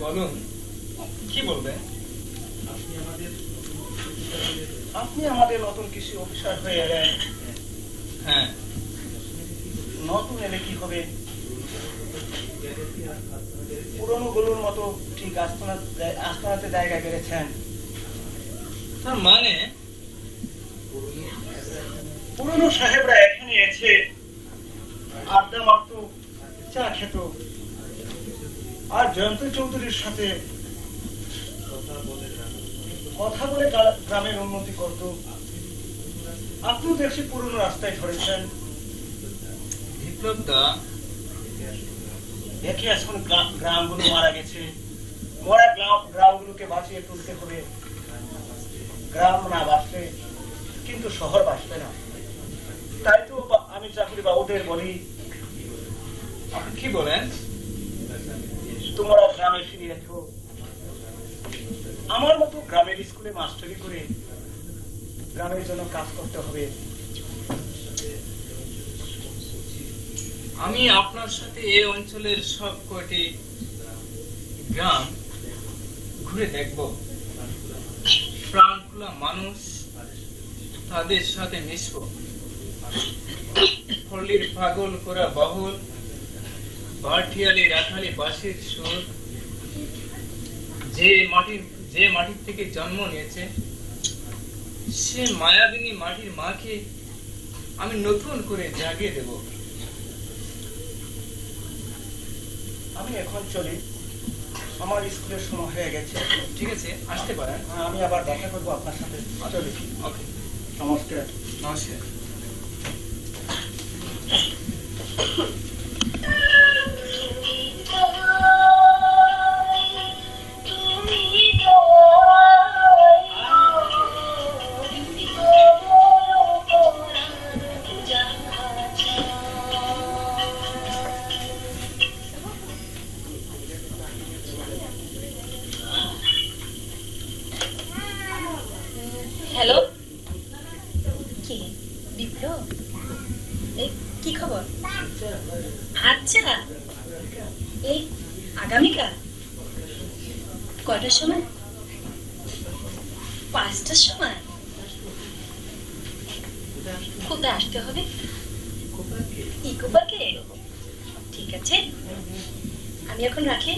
বলুন, কি বলবেন? আপনি আমাদের নতুন কৃষি অফিসার হয়ে এলেন। হ্যাঁ, নতুন এলে কি হবে? পুরনো গরুর মতো ঠিক আস্তানাতে জায়গা বেড়েছেন। তার মানে পুরনো সাহেবরা এখানে এসে আড্ডা মারত, চা খেত, আর জয়ন্ত চৌধুরীর সাথে কথা বলে গ্রামের উন্নতি করত। আপনিও দেখছি পুরনো রাস্তায় ধরেছেন। বিপ্লব দা, দেখে এখন গ্রামগুলো মারা গেছে। মরা গ্রামগুলোকে বাঁচিয়ে তুলতে হবে। গ্রাম না বাঁচলে কিন্তু শহর বাঁচবে না। তাই তো আমি চাকরি বাবুদের বলি, আপনি কি বলেন? তোমরা গ্রামে ফিরে এসো। আমার মতো গ্রামের স্কুলে মাস্টারি করে গ্রামের জন্য কাজ করতে হবে। আমি আপনার সাথে এই অঞ্চলের সব কয়টি গ্রাম ঘুরে দেখব। প্রাণখোলা মানুষ, তাদের সাথে মিশব। পল্লীর পাগল করা বাহুল, ভাটিয়ালি রাখালি বাঁশির সুর যে মাটির থেকে জন্ম নিয়েছে, সে মায়াবিনী মাটির মাকে আমি নতুন করে জাগিয়ে দেব। আমি এখন চলি, আমার স্কুলের সময় হয়ে গেছে। ঠিক আছে, আসতে পারেন। আমি আবার দেখা করবো আপনার সাথে। চলি। ওকে, নমস্কার। নমস্কার। হ্যালো, কি বিপ্লব? এই কি খবর? আচ্ছা, এই আগামীকাল কয়টার সময়? 5টার সময়। কোথায় আসতে হবে? ইকো পার্কে। ঠিক আছে, আমি এখন রাখি।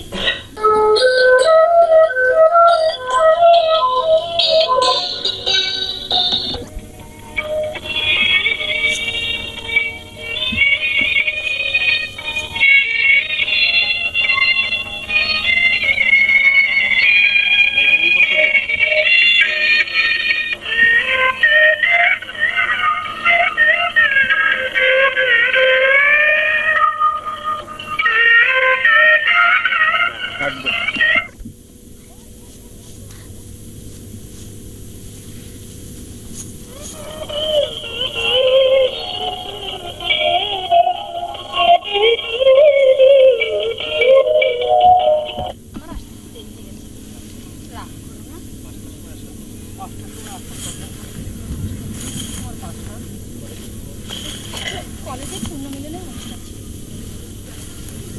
কলেজে পূর্ণ মিলনের অনুষ্ঠান ছিল,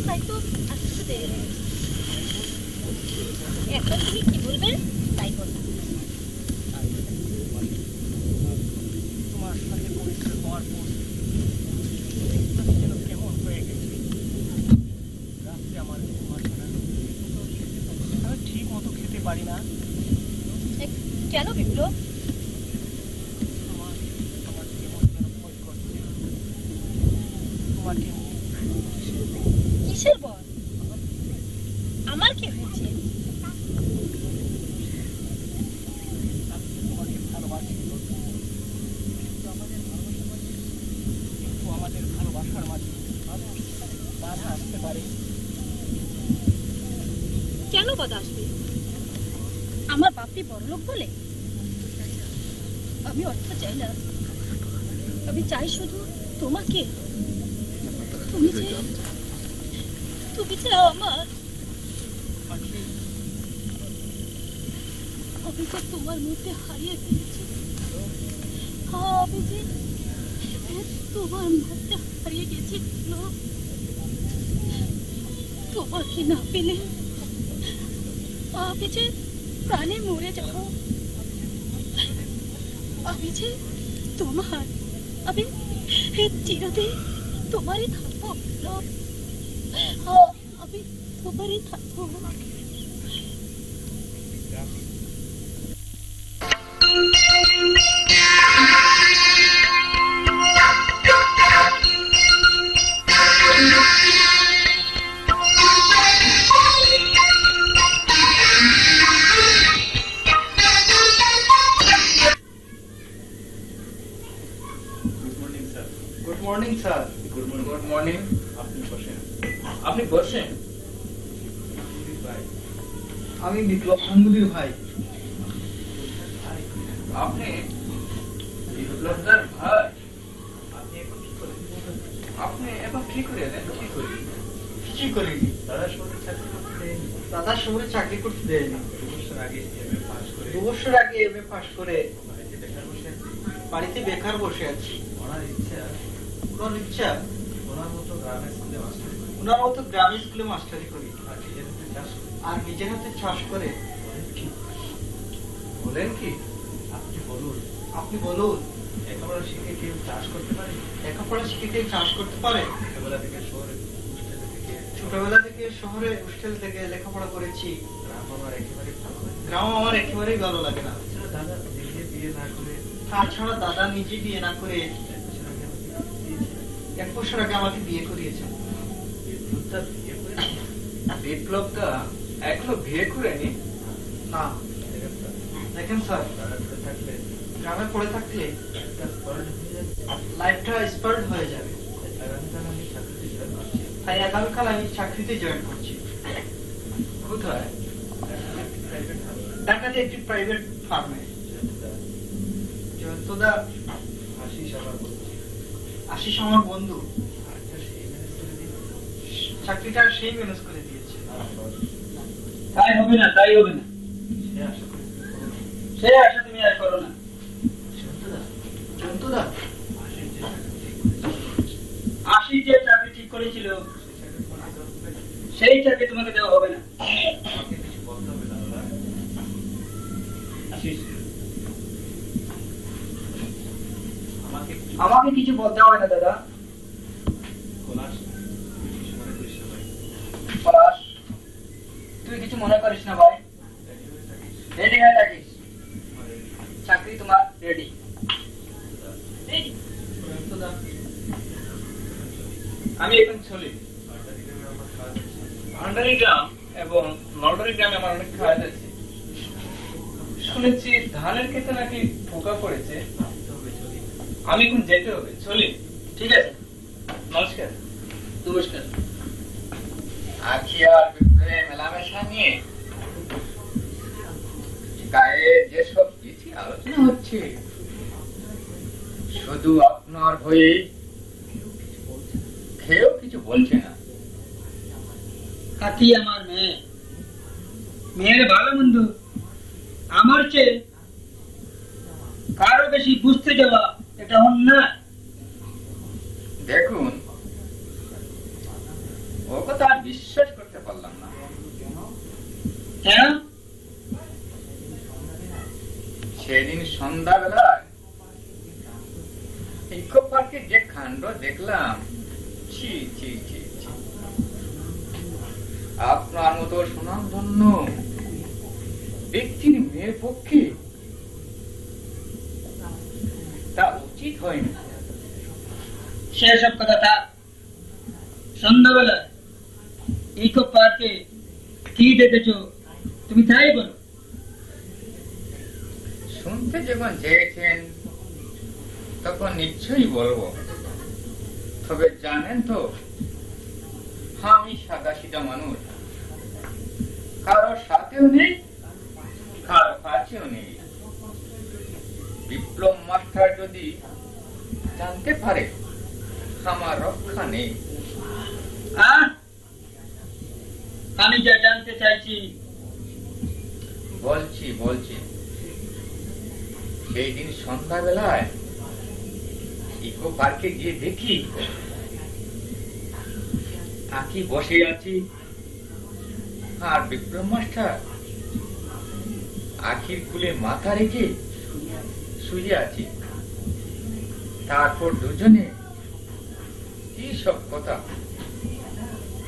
তাই তো আসতে দেরি হয়ে গেছে। এখন তুমি কি বলবে তাই বলবে। তোমার সাথে পরিচয় হওয়ার পর যেন কেমন হয়ে গেছে। রাত্রে আমার ঘুম আসে না, আমি ঠিক মতো খেতে পারি না। কেন বিপ্লব? আমার কেমন যেন ভয় করছে। তোমাকে কিসের বল? আমার কি হয়েছে? তোমাকে ভালোবাসি, কিন্তু আমাদের ভালোবাসার মাঝে বাধা আসতে পারে। কেন বাধা আসবে? আমার বাপি বড়লোক বলে? আমি অর্থ চাই না, আমি চাই শুধু তোমাকে। তুমি যে আমার, আমি তো তোমার মধ্যে হারিয়ে ফেলেছি। আমি যে তোমার মধ্যে হারিয়ে গেছি। তোমাকে না পেলে আমি যে প্রাণে মরে যাব। আমি যে তোমার, আমি চিরদিন তোমারই থাকবো বিপ্লব। আমি তোমারই থাকবো। Good morning sir. Good morning. আপনি বসেন। আপনি বসেন। আমি বিপ্লব গাঙ্গুলির ভাই। আপনি বিপ্লবদার ভাই? আপনি এখন কি করে এলেন? কি করে? কিছুই করিনি। দাদার শহরে চাকরি করতে দেয়নি। 2 বছর আগে এমএ পাস করে বাড়িতে বেকার বসে আছি। ওনার ইচ্ছা ওনার মতো গ্রামের স্কুলে মাস্টারি করি আর নিজের হাতে চাষ করে। বলেন কি? আপনি বলুন, লেখাপড়া শিখে কেউ চাষ করতে পারে? লেখাপড়া শিখে কেউ চাষ করতে পারে? ছোটবেলা থেকে শহরে হোস্টেল থেকে লেখাপড়া করেছি। গ্রাম আমার একেবারেই ভালো লাগে না। দাদা নিজে বিয়ে না করে, তাছাড়া দাদা নিজে বিয়ে না করে 1 বছর আগে আমাকে বিয়ে করিয়েছেন। বিপ্লবদা এখনো বিয়ে করেনি? না, দেখেন স্যার, থাকলে গ্রামে পড়ে থাকলে একটা স্পর্ট হয়ে যাবে। লাইফটা স্পার্ড হয়ে যাবে। আগামীকাল আমি চাকরিতে জয়েন করছি। তাই আগামীকাল আমি চাকরিতে জয়েন করছি। কোথায়? প্রাইভেট ঢাকাতে একটি প্রাইভেট ফার্মে। জয়ন্তদা আশিস আমার বলছি। আশিস আমার বন্ধু। আচ্ছা সেই ম্যানেজ করে দিন। চাকরিটা সেই ম্যানেজ করে দিয়েছে। তাই হবে না, তাই হবে না। সে আশা করি তুমি করো না। সে আশা তুমি আর করো না। জয়ন্তদা, জয়ন্তদা আশিস যে চাকরি ঠিক আশি যে চাকরি ঠিক করেছিল, করেছিল সেই চাকরি তোমাকে দেওয়া হবে না। সেই চাকরি তোমাকে দেওয়া হবে না। আমাকে কিছু বলতে হবে না দাদা। আশিস, আমাকে আমাকে কিছু বলতে হবে না দাদা। খোলাস কিছু মনে করিস না ভাই। পলাশ, তুই কিছু মনে করিস না ভাই। রেডি হয়ে থাকিস। রেডি হয়ে থাকিস, আমার এই চাকরি তোমার রেডি। জয়ন্তদা আমি এখন চলি। ভান্ডারি গ্রামে আমার কাজ আছে। ভান্ডারি গ্রাম এবং নলবাড়ি গ্রামে আমার অনেক কাজ আছে। শুনেছি ধানের ক্ষেতে নাকি পোকা পড়েছে। ভাবতে হবে, চলি। আমি এখন যেতে হবে, চলি। ঠিক আছে, নমস্কার। নমস্কার। আখি আর বিপ্লবে মেলামেশা নিয়ে গায়ে যেসব চিঠি আলোচনা হচ্ছে, শুধু আপনার হয়ে কেউ কিছু বলছে না। কাকি আমার মেয়ে, মেয়ের ভালো মন্দ আমার চেয়ে কারো বেশি বুঝতে যাওয়া এটা অন্যায়। দেখুন, ও কথা আর বিশ্বাস করতে পারলাম না। কেন? সেদিন সন্ধ্যাবেলায় ইকো পার্কে যে কাণ্ড দেখলাম, ছি ছি ছি ছি। আপনার মতো সুনামধন্য ব্যক্তির মেয়ের পক্ষে তা উচিত হয়নি। সেসব কথা থাক। সন্ধ্যাবেলা ইকো পার্কে কি দেখেছো তুমি তাই বলো। শুনতে যখন চেয়েছেন তখন নিশ্চয়ই বলবো। তবে জানেন তো, আমি সাদা সিধা মানুষ, কারো সাথেও নেই, কারো কাছেও নেই। বিপ্লব মাস্টার যদি জানতে পারে আমার রক্ষা নেই। আমি যা জানতে চাইছি বলছি সেই দিন সন্ধ্যাবেলায় ইকো পার্কে গিয়ে দেখি থাকি বসে আছি আর বিক্রম মাস্টার আখির কুলে মাথা রেখে শুয়ে আছি। তারপর দুজনে কি সব কথা,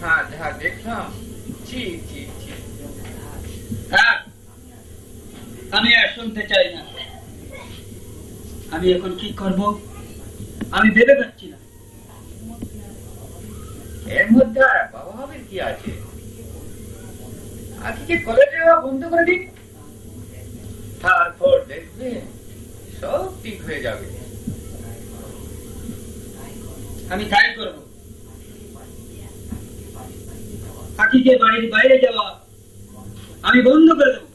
হ্যাঁ যা দেখলাম, ছি ছি ছি। থাক, আমি আর শুনতে চাই না। আমি এখন কি করব আমি ভেবে পাচ্ছি না। এর মধ্যে আর বাবা ভাবের কি আছে? আখিকে কলেজে যাওয়া বন্ধ করে দিন, তারপর দেখবে সব ঠিক হয়ে যাবে। আমি তাই করব। আখিকে বাড়ির বাইরে যাওয়া আমি বন্ধ করে দেব।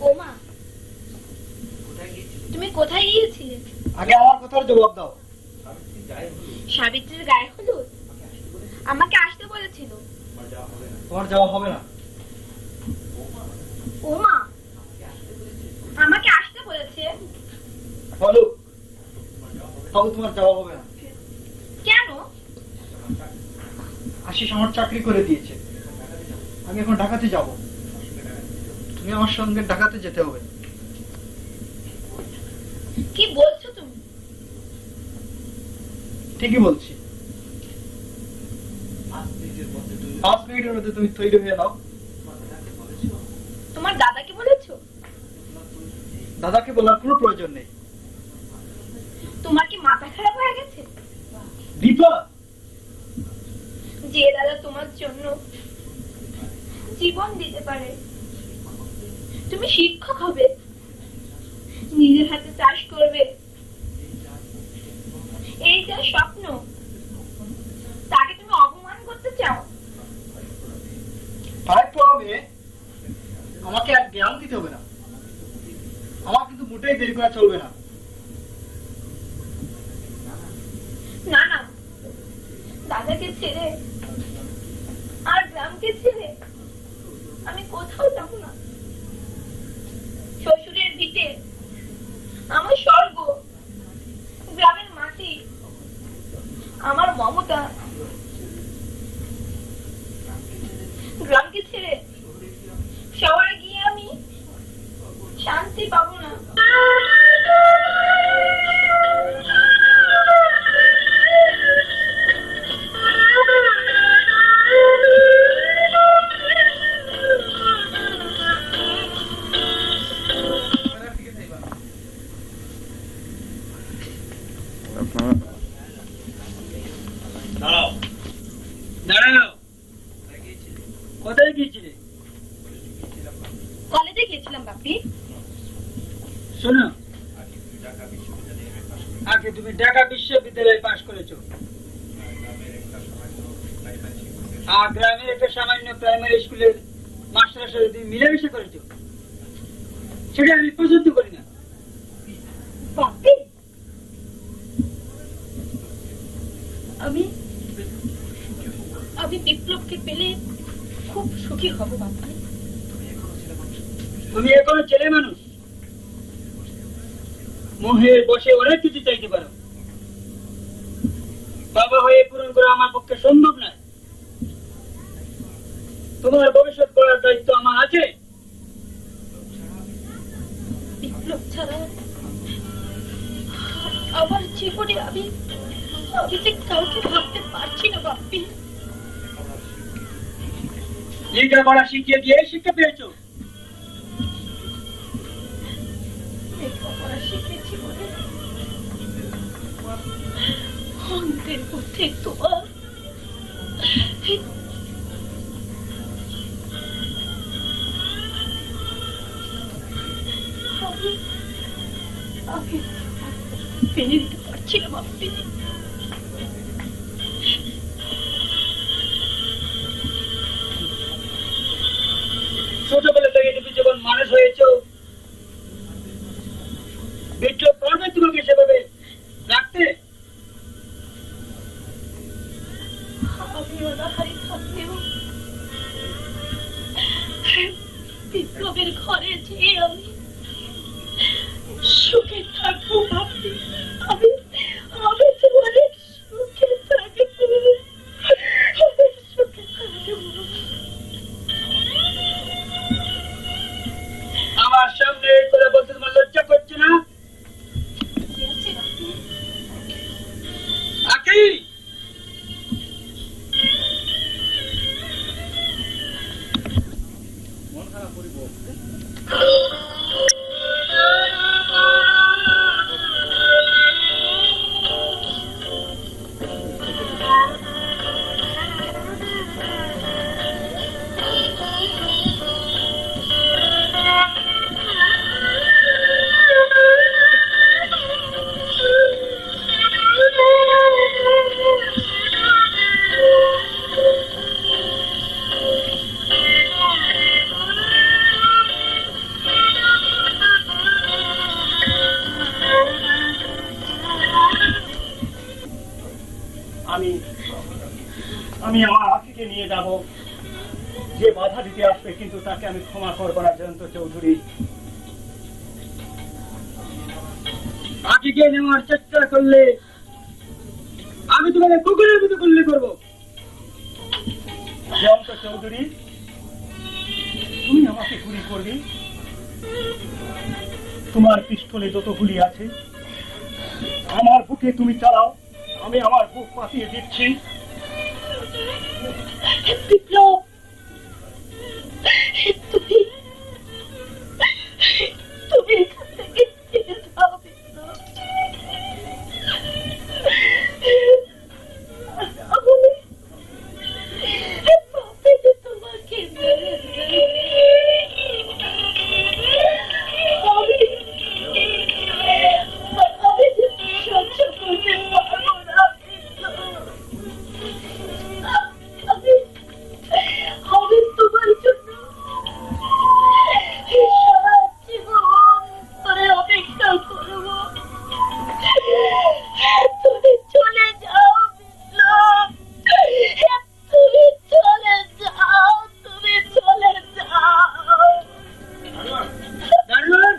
ও মা, তুমি কোথায় গিয়েছিলে? আগে আমার কথার জবাব দাও। সাবিত্রীর গায়ে হলুদ? আমাকে আসতে বলেছিল। তোমার যাওয়া হবে না। ও মা, আমাকে আসতে বলেছে? বলো, তবে তোমার যাওয়া হবে না। কেন? আশিস আমার চাকরি করে দিয়েছে। আমি এখন ঢাকাতে যাব। তুমি আমার সঙ্গে ঢাকাতে যেতে হবে। কি বলছো তুমি? ঠিকই বলছি। 5 মিনিটের মধ্যে তুমি তৈরি হয়ে নাও। তোমার দাদাকে বলেছো? দাদাকে বলার কোনো প্রয়োজন নেই। তোমার কি মাথা খারাপ হয়ে গেছে? দীপা, যে দাদা তোমার জন্য জীবন দিতে পারে, তুমি শিক্ষক হবে, নিজের হাতে চাষ করবে, এই যা স্বপ্ন, তাকে তুমি অপমান করতে চাও? তাই তো হবে। আমাকে আর জ্ঞান দিতে হবে না। আমার কিন্তু মোটেই দেরি করা চলবে না। না না, দাদাকে ছেড়ে আর গ্রামকে ছেড়ে আমি কোথাও যাব না। শ্বশুরের ভিটে আমার স্বর্গ, গ্রামের মাটি আমার মমতা। গ্রামকে ছেড়ে শহরে গিয়ে আমি শান্তি পাবো না। দাঁড়াও। দাঁড়াও, কোথায় গিয়েছিলে? কলেজে গেছিলাম বাপি। শোনো, আগে তুমি ঢাকা বিশ্ববিদ্যালয়ে পাশ করেছো, আর গ্রামের একটা সামান্য প্রাইমারি স্কুলের মাস্টারের সাথে তুমি মিলেমিশে করেছো। সেটা আমি পছন্দ করি না। বাপি, আমি আমি বিপ্লবকে পেলে খুব সুখী হব বাপি। তুমি এখনো ছেলে মানুষ, মোহের বসে অনেক কিছু চাইতে পারো। বাবা হয়ে পূরণ করা আমার পক্ষে সম্ভব নয়। তোমার ভবিষ্যৎ করার দায়িত্ব আমার আছে। বিপ্লব ছাড়া আমার জীবনে আমি যে কাউকে ভাবতে পারছি না বাপি। লেখাপড়া শিখিয়ে দিয়ে শিক্ষা পেয়েছো। লেখাপড়া শিখেছি বলে অন্তের মধ্যে তোমার আমি মেনে নিতে পারছি না বাপি। ছোটবেলা থেকে তুমি যখন মানুষ হয়েছো, বিপ্লব পারবে তোমাকে সেভাবে রাখতে? আমি আমার আখিকে নিয়ে যাব। যে বাধা দিতে আসবে কিন্তু তাকে আমি ক্ষমা করবো না জয়ন্ত চৌধুরী। আকিকে নেওয়ার চেষ্টা করলে আমি তোমাকে কুকুরের মতো গুলি করবো। জয়ন্ত চৌধুরী, তুমি আমাকে গুলি করবে? তোমার পিস্তলে যত গুলি আছে আমার বুকে তুমি চালাও, আমি আমার বুক পাতিয়ে দিচ্ছি। বিপ্লব, তুমি তুমি এখান থেকে ফিরে যাও বিপ্লব। আমি যে তোমাকে মেরে দেব। আমি যে সহ্য করতে পারবো না বিপ্লব। আমি তোমার জন্য সারা জীবন ধরে অপেক্ষা করবো। তুমি চলে যাও বিপ্লব, তুমি চলে যাও, তুমি চলে যাও। দারোয়ান,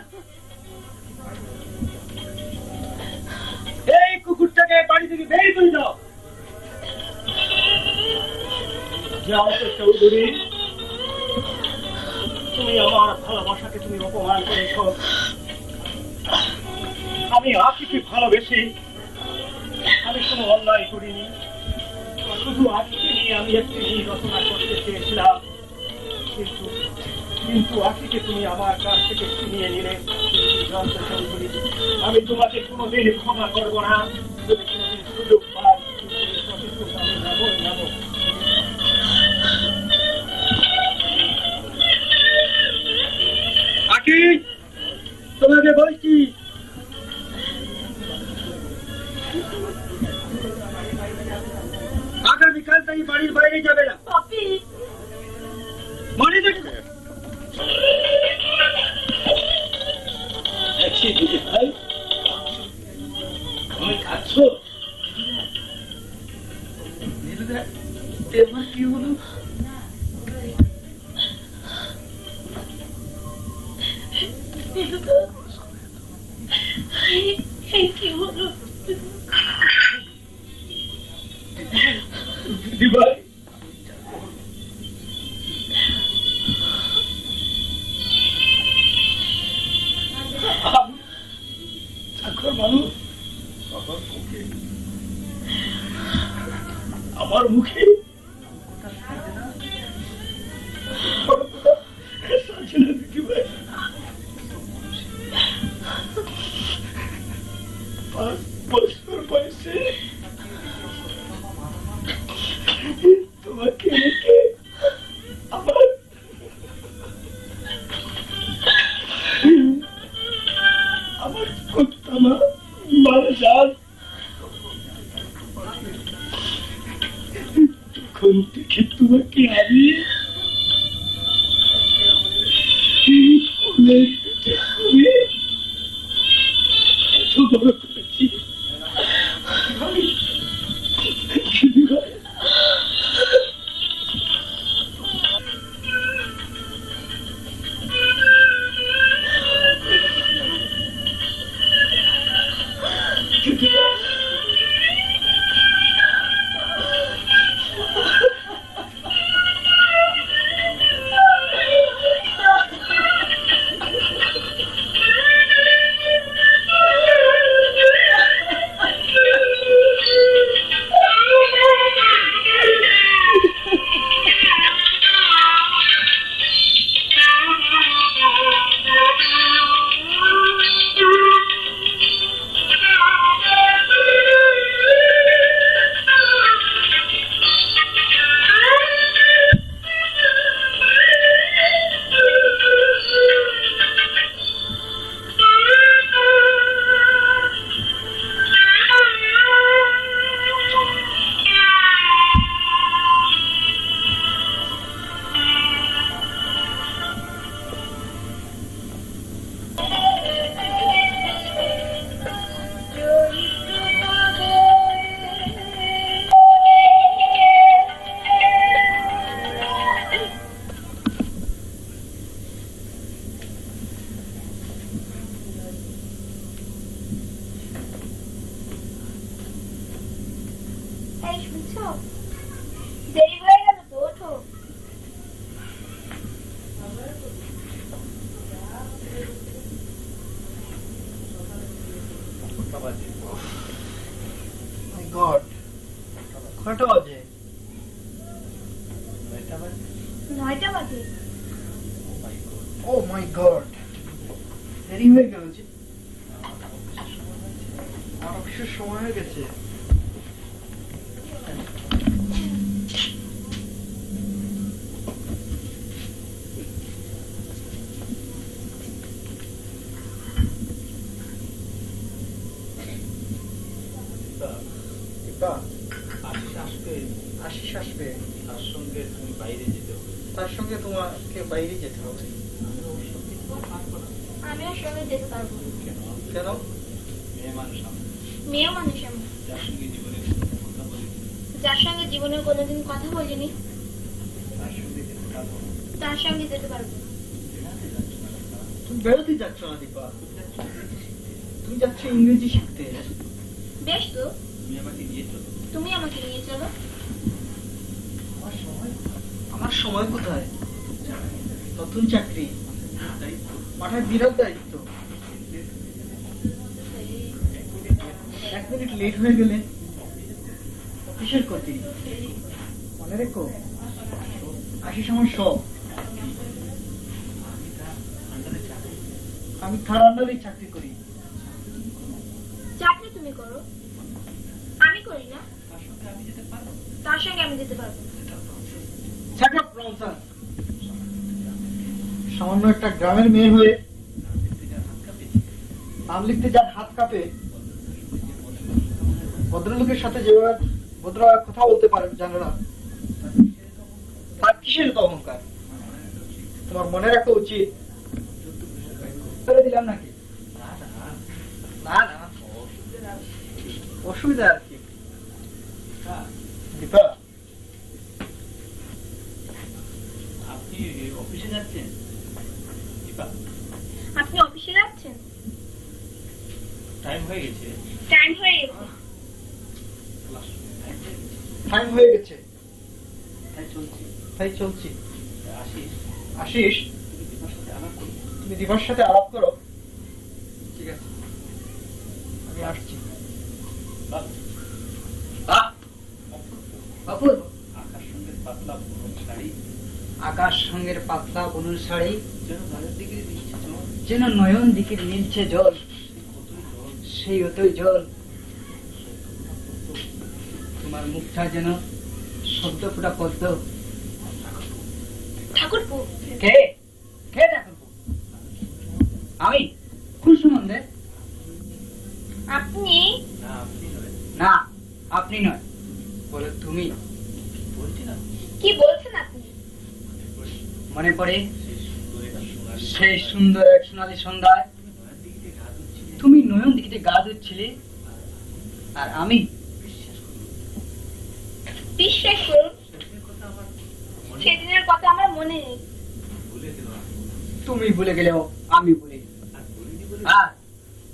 এই কুকুরটাকে বাড়ি থেকে বের করে দাও। জয়ন্ত চৌধুরী, তুমি আমার ভালোবাসাকে তুমি অপমান করেছ। আমি আখিকে ভালোবেসে আমি কোনো অন্যায় করিনি, শুধু আখিকে নিয়ে আমি একটি গীত রচনা করতে চেয়েছিলাম। কিন্তু কিন্তু আখিকে তুমি আমার কাছ থেকে ছিনিয়ে নিলে। জয়ন্ত চৌধুরী, আমি তোমাকে কোনোদিন ক্ষমা করবো না। যদি কোনোদিন সুযোগ পাই আমি যাবো। আকি, তোমাকে বলছি আগামীকাল থেকে বাড়ির বাইরে যাবে না। পাপি, মনে দেখবে ভাই, তুমি খাচ্ছ? এবার কি হলো? কি হলো? দিদি ভাই, চাকর মানুষ আমার মুখে দিদি ভাই, 5 বছর বয়সে তোমাকে রেখে আমার কর্তামা মারা যান। তখন থেকে তোমাকে আমি এত বড় করেছি। দিদি ভাই, দিদি ভাই, উঠছো? দেরি হয়ে গেল তো, ওঠো। মাই গড, কটা বাজে? 9টা বাজে। ও মাই গড, দেরি হয়ে গেল যে। আমার অফিসের সময় হয়ে গেছে। দীপা, আশিস আসবে, আশিস আসবে, তার সঙ্গে তুমি বাইরে যেতে হবে। তার সঙ্গে তোমাকে বাইরে যেতে হবে। আমিও সঙ্গে যেতে পারবো। কেন? কেন? মেয়ে মানুষ আমি, মেয়েও মানুষ আমি, যার সঙ্গে জীবনে কথা বলি, যার সঙ্গে জীবনে কোনোদিন কথা বলিনি, তার সঙ্গে যেতে পারবো না। তার সঙ্গে যেতে পারবো। তুমি বেরোতে যাচ্ছ না দীপা, তুমি যাচ্ছ ইংরেজি শিখতে। বেশ তো, তুমি আমাকে নিয়ে চলো। তুমি আমাকে নিয়ে চলো। আমার সময় কোথায়? নতুন চাকরি, দায়িত্ব মাথায় বিরাট দায়িত্ব। 1 মিনিট লেট হয়ে গেলে অফিসের ক্ষতি। মনে রেখো, আশিস আমার সব। আমি তার আন্ডারেই চাকরি করি। চাকরি তুমি করো, আমি করি না। তার সঙ্গে আমি যেতে পারবো। তার সঙ্গে আমি যেতে পারবো। Shut up, Bronson! সামান্য একটা গ্রামের মেয়ে হয়ে নাম লিখতে যার হাত কাঁপে, ভদ্রলোকের সাথে যেভাবে ভদ্রভাবে কথা বলতে পারে জানে না, তার কিসের তো অহংকার? তোমার মনে রাখা উচিত। করে দিলাম নাকি? না না, অসুবিধা আর কি। দীপা, আপনি অফিসে যাচ্ছেন? দীপা, আপনি অফিসে যাচ্ছেন? টাইম হয়ে গেছে। টাইম হয়ে গেছে। টাইম হয়ে গেছে, তাই চলছি। তাই চলছি। আসিস, আশিস, দীপার সাথে আলাপ করি। তুমি দীপার সাথে আলাপ করো। ঠিক আছে, আমি আসছি। বাহ, বাহ, অপূর্ব। আকাশ সঙ্গে পাতলা পুরো শাড়ি, আকাশ সঙ্গের পাতলা বুনুর শাড়ি, যেন বাইরের দিকে দিচ্ছে জল, যেন নয়ন দিকে নীলছে জল, কতই জল। সেই অতই জল। তোমার মুখটা যেন সদ্য ফোটা পদ্ম। ঠাকুরপো, কে কে দেখো? আমি কোন সম্বন্ধে? আপনি? না আপনি নয়, না, আপনি নয়, বলো তুমি। বলছি না কি বলছেন আপনি? মনে পড়ে সেই সুন্দর এক সোনালি সেই সুন্দর এক সোনালী সন্ধ্যায় নয়ের দিকে ঘা ধুচ্ছিলে, তুমি নয়ন দিকে গা ধুচ্ছিলে, আর আমি বিশ্বাস করুন, সেদিনের কথা আমার মনে সেদিনের কথা আমার মনে নেই। ভুলে গেল। তুমি ভুলে গেলেও আমি ভুলি। আর বলিনি বলে আর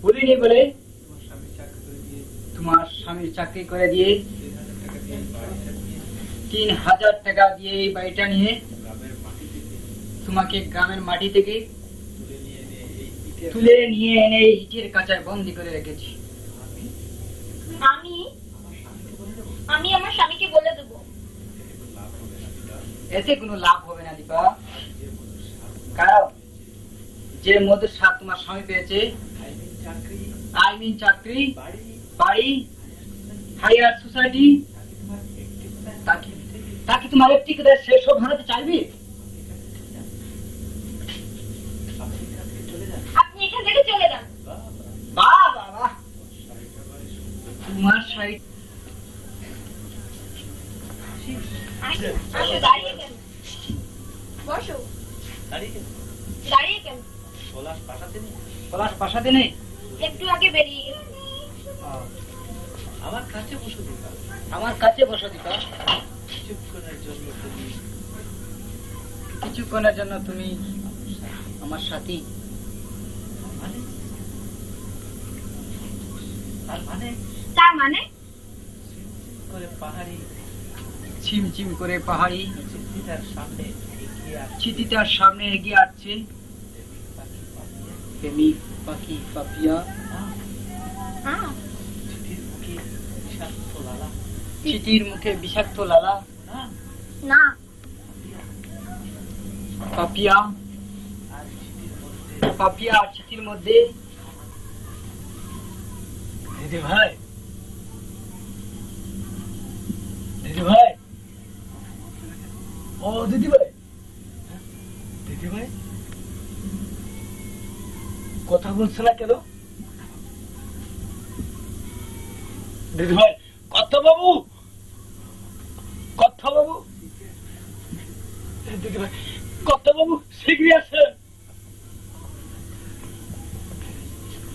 ভুলিনি বলে তোমার স্বামী চাকরি করে দিয়ে তোমার স্বামীর চাকরি করে দিয়ে 3,000 টাকা দিয়ে তিন হাজার টাকা দিয়ে বাড়িটা নিয়ে এই বাড়িটা নিয়ে গ্রামের মাটি থেকে তোমাকে গ্রামের মাটি থেকে তুলে নিয়ে এনে এই ইটের তুলে নিয়ে এনে এই ইটের কাঁচায় বন্দি করে রেখেছি। আমি আমি আমার স্বামীকে বলে দেবো, আমি আমার স্বামীকে বলে দেবো। এতে কোনো লাভ হবে না দীপা। এতে কোনো লাভ হবে না দীপা। কারণ যে মধুর স্বাদ তোমার স্বামী পেয়েছে, চাকরি, আই মিন চাকরি, বাড়ি, বাড়ি, হাইয়ার সোসাইটি, তোমার একটি তাকে তাকে তোমার একটি করে সেসব হারাতে চাইবি? আপনি এখান থেকে চলে যান। আপনি এখান থেকে চলে যান। বাহ বাহ বাহ, শাড়িটা বাড়ি সুন্দর। তোমার শাড়ি। আসো, আসো, দাঁড়িয়ে কেন? বসো। দাঁড়িয়ে গেল। দাঁড়িয়ে কেন? পলাশ পাঠাতে নেই। পলাশ বাসাতে নেই? একটু আগে বেরিয়ে গেছে। আমার কাছে বসে দীপা। আমার কাছে বসো দীপা। কিছুক্ষণের জন্য তুমি কিছুক্ষণের জন্য তুমি আমার সাথী। মানে তার মানে তার মানে? করে পাহাড়ি ছিমছিম করে পাহাড়ি চিঠিটার সামনে এগিয়ে আসছে চিঠিটার সামনে এগিয়ে আসছে প্রেমিক পাখি পাপিয়া। চিঠির মুখে বিষাক্ত লালা। চিঠির মুখে বিষাক্ত লালা। না পাপিয়া আর চিঠির মধ্যে পাপিয়া আর চিঠির মধ্যে দিদি ভাই, দিদি ভাই, ও দিদি ভাই, দিদি ভাই কথা বলছে না কেন? দিদি ভাই, কথা বাবু, কথা বাবু, দিদি ভাই, কথা বাবু শিগগিরই আসেন।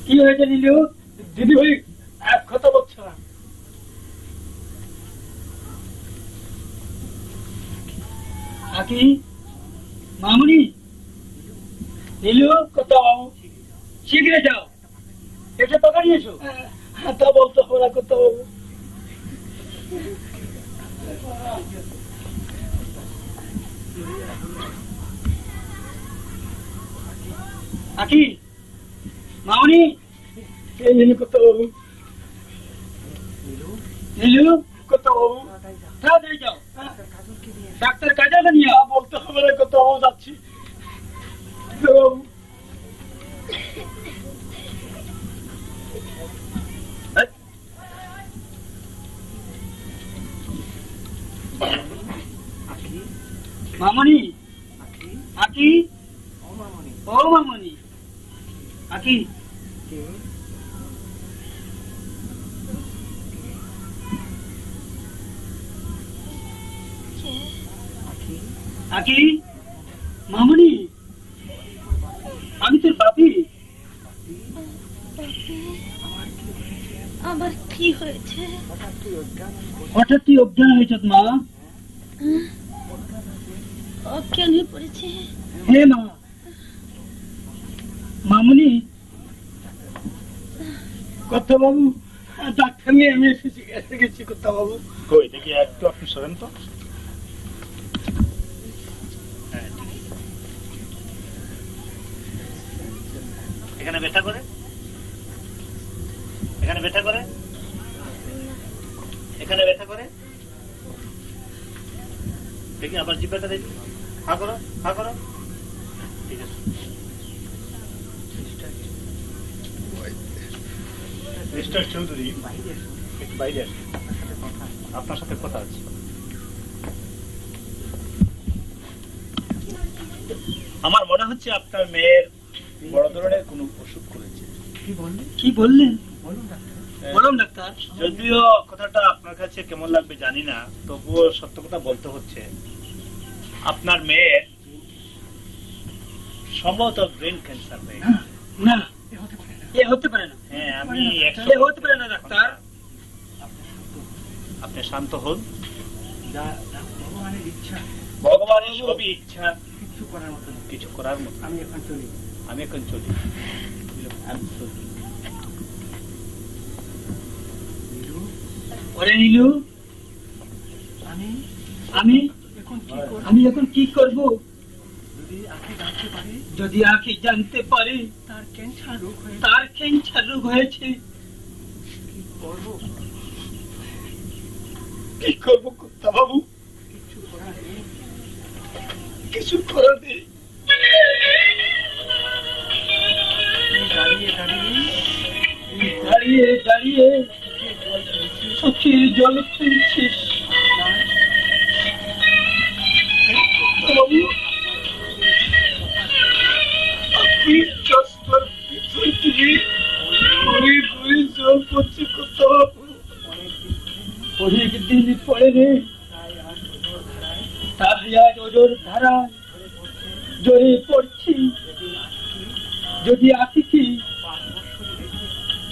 কি হয়েছে নীলু? দিদি ভাই এক কথা বলছে না। আকি মামুনি নীলু কথা বাবু, শীঘ্র যাও, একটা টাকা নিয়ে এসো। তা বলতে হবে না কথা বাবু। আকি মামুনি এই নিন কথা বাবু, নীলু কথা বাবু, তাড়াতাড়ি যাও, ডাক্তার কাজলকে নিয়ে তা আও। বলতে হবে না কথা বাবু, যাচ্ছি। কথা বাবু, মামুনি আকি ও মামুনি আকি আকি মামুনি আমি তোর বাপি। আমার কি হয়েছে? হঠাৎ তুই অজ্ঞান হয়েছ মা? অজ্ঞান হয়ে পড়েছে। হে মা মামুনি কথা বাবু, ডাক্তার নিয়ে আমি এসে গেছি কথা বাবু। কই দেখি একটু আপনি সরেন তো। এখানে ব্যথা করে, এখানে ব্যথা করে, এখানে ব্যথা করে, দেখি আবার জিব্বাটা দেখি, হা করো, হা করো, ঠিক আছে। মিস্টার চৌধুরী, একটু বাইরে আসুন, আপনার সাথে কথা আছে। আমার মনে হচ্ছে আপনার মেয়ের বড় ধরনের কোনো অসুখ করেছে। কি বললেন? বলুন ডাক্তার। যদিও কথাটা আপনার কাছে কেমন লাগবে জানি না, তবুও সত্য কথা বলতে হচ্ছে। আপনার মেয়ের সম্ভবত ব্রেন ক্যান্সার হয়ে গেছে। না এ হতে পারে না। হ্যাঁ, আমি এ হতে পারে না ডাক্তার। আপনি শান্ত হন। ভগবানের ইচ্ছা, ভগবানের সবই ইচ্ছা, কিছু করার মতো নেই। কিছু করার মতো। আমি এখন চলি। আমি এখন চলি। আমি চলি। নীলু, ওরে নীলু, আমি আমি এখন কি করব? আমি এখন কি করব? যদি আগে জানতে পারি যদি আগে জানতে পারি তার ক্যান্সার রোগ হয়ে তার ক্যান্সার রোগ হয়েছে, কি করব? কি করবো কথা বাবু? কিছু করার নেই। কিছু করার নেই। তুই দাঁড়িয়ে দাঁড়িয়ে দাঁড়িয়ে দাঁড়িয়ে চোখে জল ফেলছিস। চোখের জল ফেলছিস। না, বাবু, আপনি রাস্তার পিছন থেকে ঘুরে ঘুরে জল পড়ছে কথা বাবু। অনেক দিন পরে রে, তাই আজ ওজোর ধারা জোরে পড়ছি। যদি আসি কি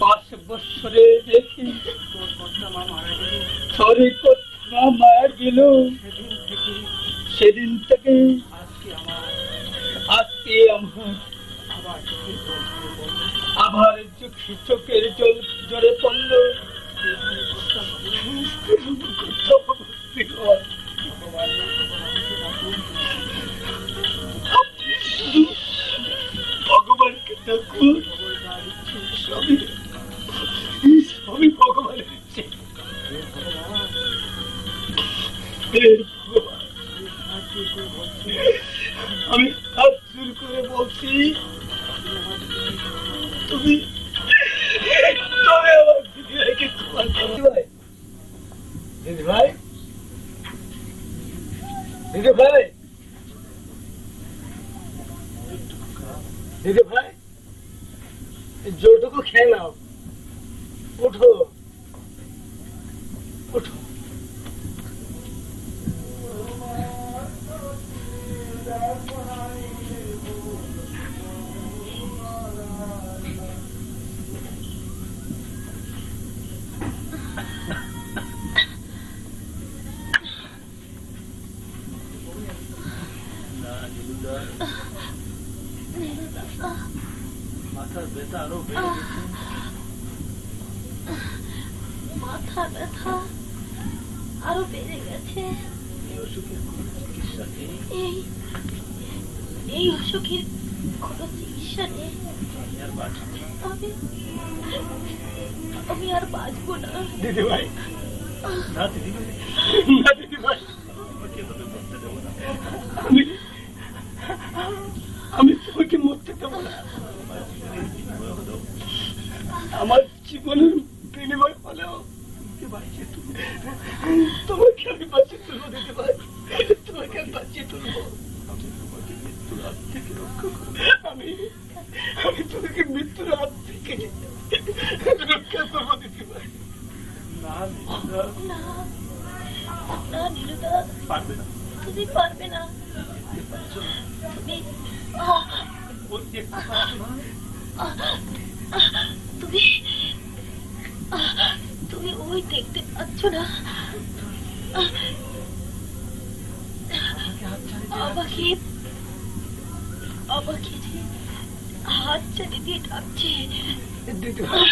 5 বছরে দেখি তোর কর্তামা মারা গেল, তোরে কথা মারা গেল, সেদিন থেকে সেদিন থেকে আজকে আমার আজকে আমার আবার চোখের জল ঝরে পড়ল। আবার চোখের চোখের জল ঝরে পড়লো। এইটুকু খেয়ে নাও। ওঠো ওঠো। মাথার ব্যথা আরো বেড়ে গেছে। মাথা ব্যথা আরো বেড়ে গেছে। এই অসুখের কোনো চিকিৎসা নেই। এই অসুখের কোনো চিকিৎসা নেই। আর বাঁচবো না। আমি আর বাঁচবো না। দিদি ভাই, না দিদি ভাই, না দিদি ভাই, আমাকে এভাবে মরতে দেবো না। আমি তোমাকে মরতে দেবো না। আমার জীবনের বিনিময় হলেও তোমাকে আমি বাঁচিয়ে তুলবো দিদি ভাই, তোমাকে আমি বাঁচিয়ে তুলবো। মৃত্যুর হাত থেকে রক্ষা করবো। আমি তোমাকে মৃত্যুর হাত থেকে রক্ষা করবো দিদি ভাই। না নীলুদা, পারবে না, তুমি পারবে না। তুমি ওই দেখতে পাচ্ছ না? আমাকে যে হাত চালি দিয়ে ডাকছে। দিদি ভাই,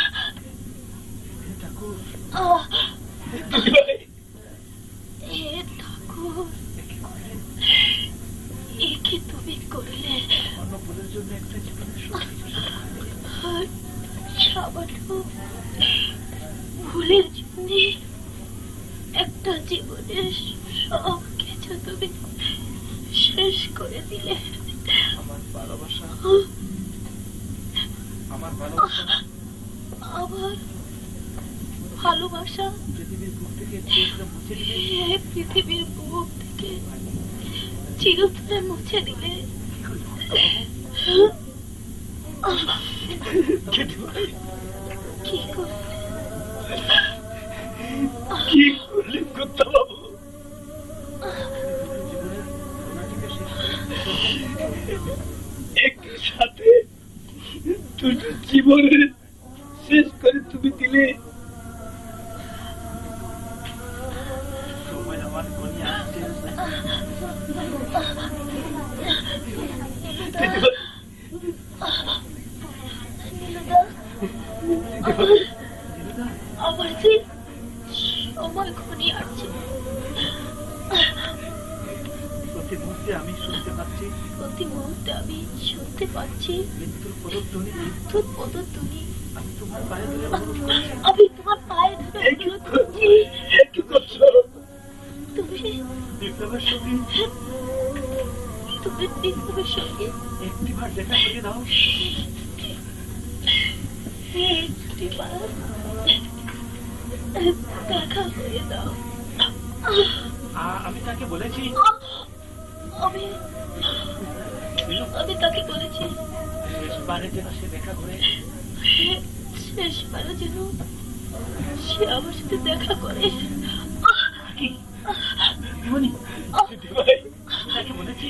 দিদি ভাই, ঠাকুর, একে তুমি করলে অন্নপূর্ণের জন্য একটা জীবনের সামান্য ভুলের জন্য একটা জীবনের সব কিছু তুমি শেষ করে দিলে। আমার ভালোবাসা, আমার ভালোবাসা পৃথিবীর বুক থেকে মুছে দিলে। পৃথিবীর বুক থেকে চিরতরে মুছে দিলে। কি করলে করতে বাবু? একই সাথে দুটো জীবনের শেষ করে তুমি দিলে। সময় আমার মনে আসছে। আমার যে সময় ঘনিয়ে আসছে। প্রতি মুহূর্তে আমি শুনতে পাচ্ছি মৃত্যুর পদধ্বনি। আমি তোমার পায়ে ধরে অনুরোধ করছি। কি করছো তুমি? বিপ্লবের সঙ্গে একটিবার দেখা করে দাও। দেখা করে দাও। আমি তাকে বলেছি, আমি তাকে বলেছি শেষবারে যেন সে দেখা করে, শেষবারে যেন সে আমার সাথে দেখা করে। তাকে বলেছি,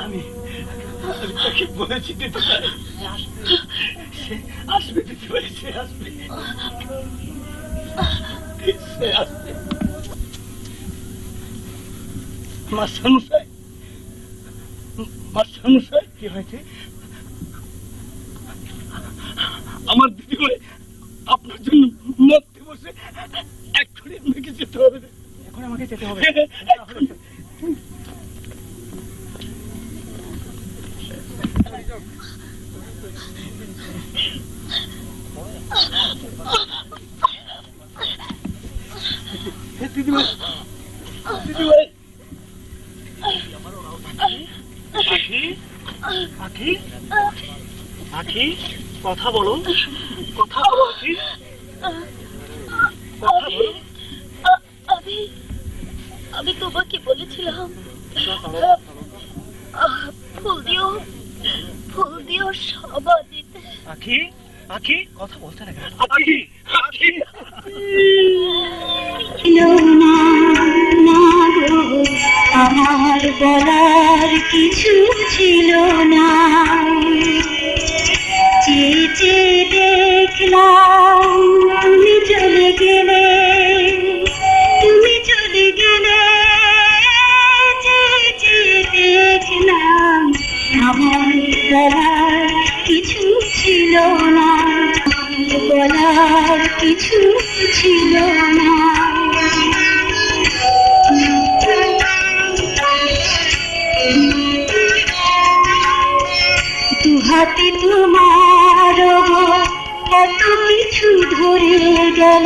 আমি তাকে বলেছি দিদি ভাই, সে আসবে দিদি ভাই, সে আসবে। মাস্টারমশাই, কি হয়েছে? আমার দিদি ভাই আপনার জন্য মরতে বসে এক্ষুনি আমাকে যেতে হবে। এখন আমাকে যেতে হবে। দিদি ভাই, দিদি ভাই, আখি, আখি, কথা বলো, কথা বলো আখি, কথা বলো। আমি তোমাকে বলেছিলাম ফুল দিও সভা দিতে। আখি আখি কথা বলতে না কেন? আখি আখি আমার বলার কিছু ছিল না, চেয়ে দেখলাম তুমি চলে গেলে, তুমি চলে গেলে, চেয়ে দেখলাম আমার বলার কিছু ছিল না, বলার কিছু ছিল না। দুহাতে তোমার এত কিছু ধরে গেল।